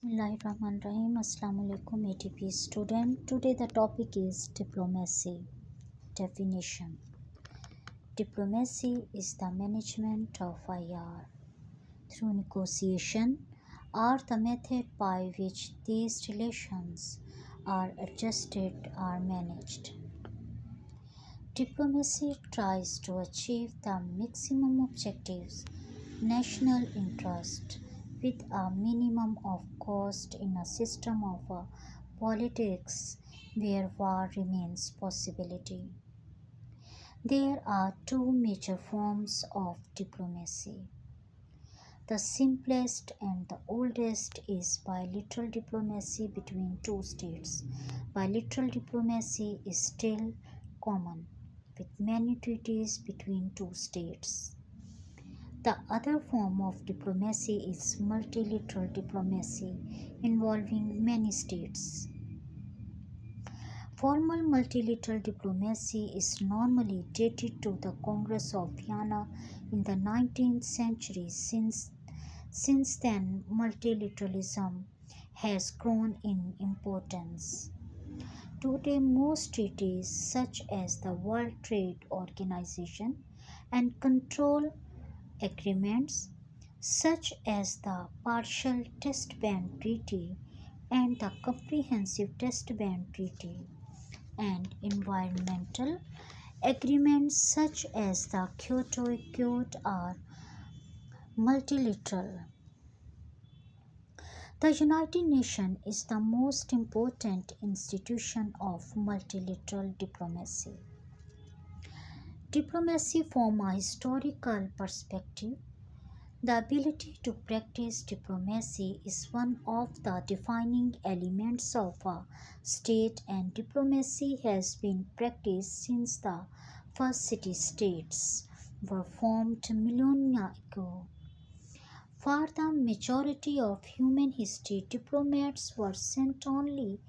Bismillahirrahmanirrahim. Assalamu alaikum ATP student. Today the topic is diplomacy. Definition. Diplomacy is the management of IR through negotiation or the method by which these relations are adjusted or managed. Diplomacy tries to achieve the maximum objectives, national interest, with a minimum of cost in a system of politics where war remains possibility. There are two major forms of diplomacy. The simplest and the oldest is bilateral diplomacy between two states. Bilateral diplomacy is still common, with many treaties between two states. The other form of diplomacy is multilateral diplomacy involving many states. Formal multilateral diplomacy is normally dated to the Congress of Vienna in the 19th century. Since then, multilateralism has grown in importance. Today, most treaties such as the World Trade Organization and control agreements such as the Partial Test Ban Treaty and the Comprehensive Test Ban Treaty and environmental agreements such as the Kyoto Accord are multilateral. The United Nations is the most important institution of multilateral diplomacy. Diplomacy from a historical perspective, the ability to practice diplomacy is one of the defining elements of a state, and diplomacy has been practiced since the first city-states were formed millennia ago. For the majority of human history, diplomats were sent only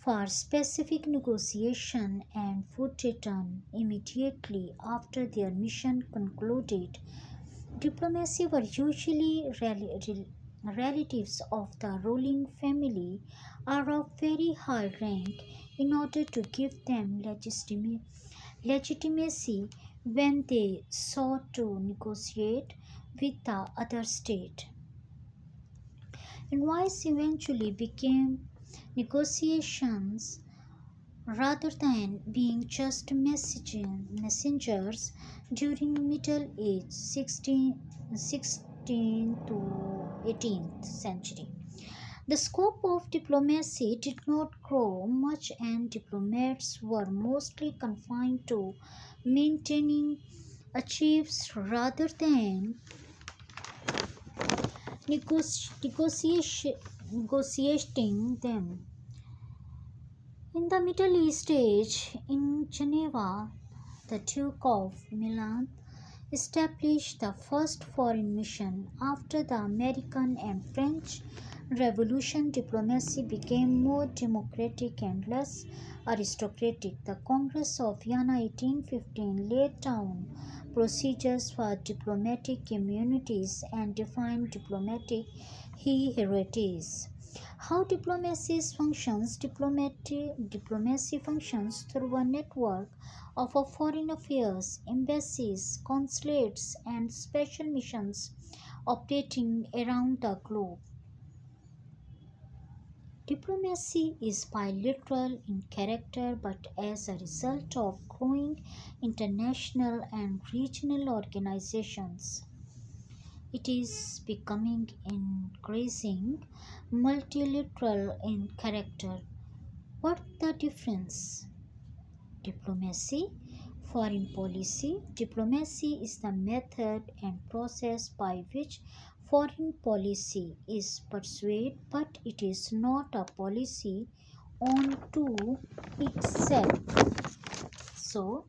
for specific negotiation and would return immediately after their mission concluded. Diplomacy were usually relatives of the ruling family or of very high rank in order to give them legitimacy when they sought to negotiate with the other state. Envoys eventually became negotiations rather than being just messengers during Middle Age 16 to 18th century. The scope of diplomacy did not grow much, and diplomats were mostly confined to maintaining achieves rather than negotiating them. In the Middle East age, in Geneva, the Duke of Milan established the first foreign mission. After the American and French Revolution, diplomacy became more democratic and less aristocratic. The Congress of Vienna 1815 laid down procedures for diplomatic immunities and defined diplomatic hierarchies. How diplomacy functions? Diplomacy functions through a network of foreign affairs, embassies, consulates, and special missions operating around the globe. Diplomacy is bilateral in character, but as a result of growing international and regional organizations, it is becoming increasing multilateral in character. What's the difference? Diplomacy, foreign policy. Diplomacy is the method and process by which foreign policy is pursued, but it is not a policy unto itself. So,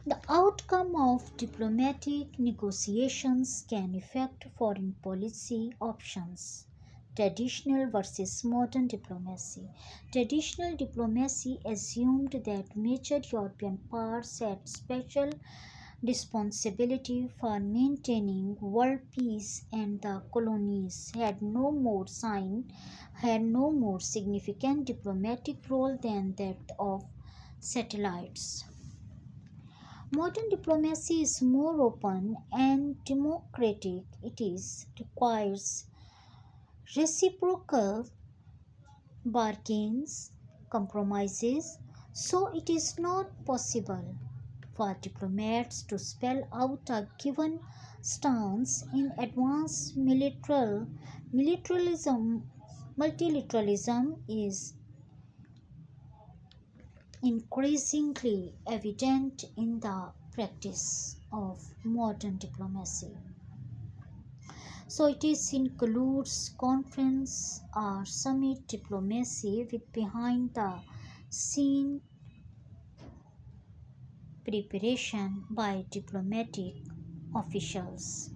the outcome of diplomatic negotiations can affect foreign policy options. Traditional versus modern diplomacy. Traditional diplomacy assumed that major European powers had special responsibility for maintaining world peace, and the colonies had no more significant diplomatic role than that of satellites. Modern diplomacy is more open and democratic. Requires reciprocal bargains, compromises, so it is not possible for diplomats to spell out a given stance in advance. Multilateralism is increasingly evident in the practice of modern diplomacy. So it is includes conference or summit diplomacy with behind the scene preparation by diplomatic officials.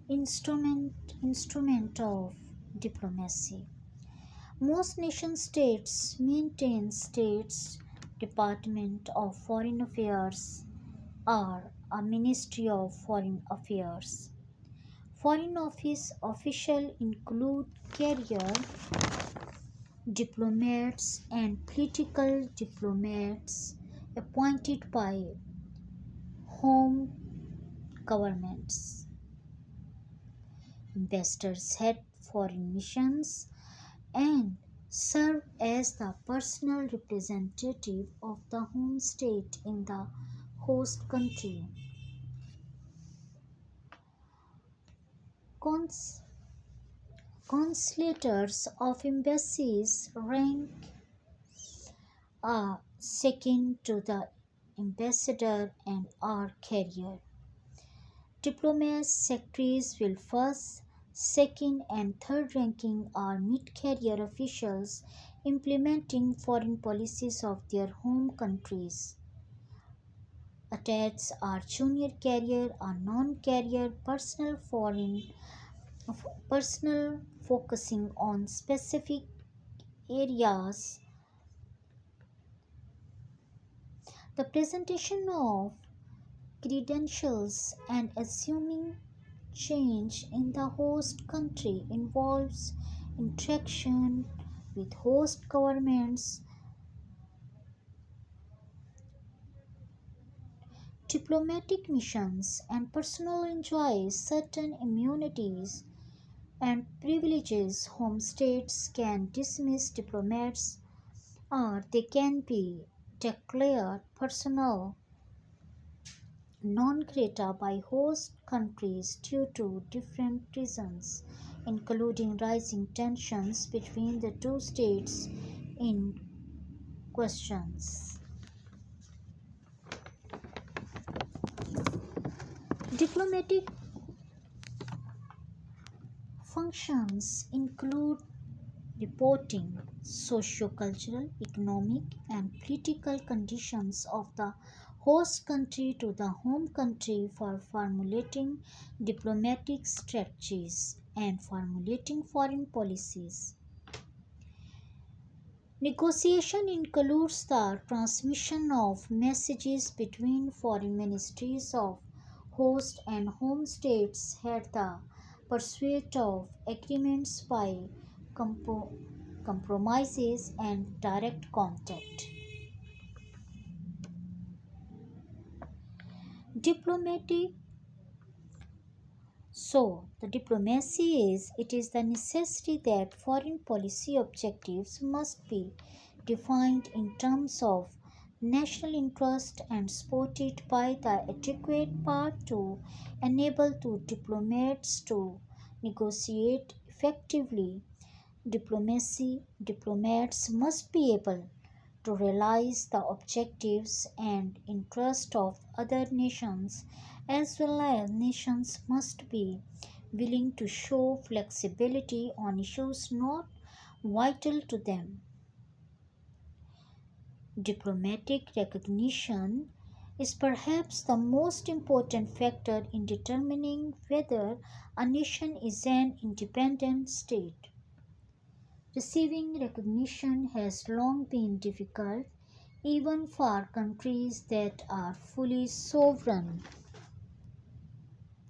Instrument of diplomacy. Most nation states maintain states Department of Foreign Affairs or a Ministry of Foreign Affairs. Foreign Office officials include career diplomats and political diplomats appointed by home governments. Ambassadors head foreign missions and serve as the personal representative of the home state in the host country. Cons- Consulators of embassies rank second to the ambassador and are carrier. Diplomats, secretaries will first, second, and third ranking are mid-career officials implementing foreign policies of their home countries. Attached are junior carrier or non-carrier personnel focusing on specific areas. The presentation of credentials and assuming change in the host country involves interaction with host governments. Diplomatic missions and personnel enjoy certain immunities and privileges. Home states can dismiss diplomats or they can be declared personnel non grata by host countries due to different reasons, including rising tensions between the two states in questions. Diplomatic functions include reporting socio-cultural, economic, and political conditions of the host country to the home country for formulating diplomatic strategies and formulating foreign policies. Negotiation includes the transmission of messages between foreign ministries of host and home states had the pursuit of agreements by compromises and direct contact. Diplomatic the diplomacy is it is the necessity that foreign policy objectives must be defined in terms of national interest and supported by the adequate path to enable to diplomats to negotiate effectively. Diplomats must be able to realize the objectives and interests of other nations, as well as nations must be willing to show flexibility on issues not vital to them. Diplomatic recognition is perhaps the most important factor in determining whether a nation is an independent state. Receiving recognition has long been difficult even for countries that are fully sovereign.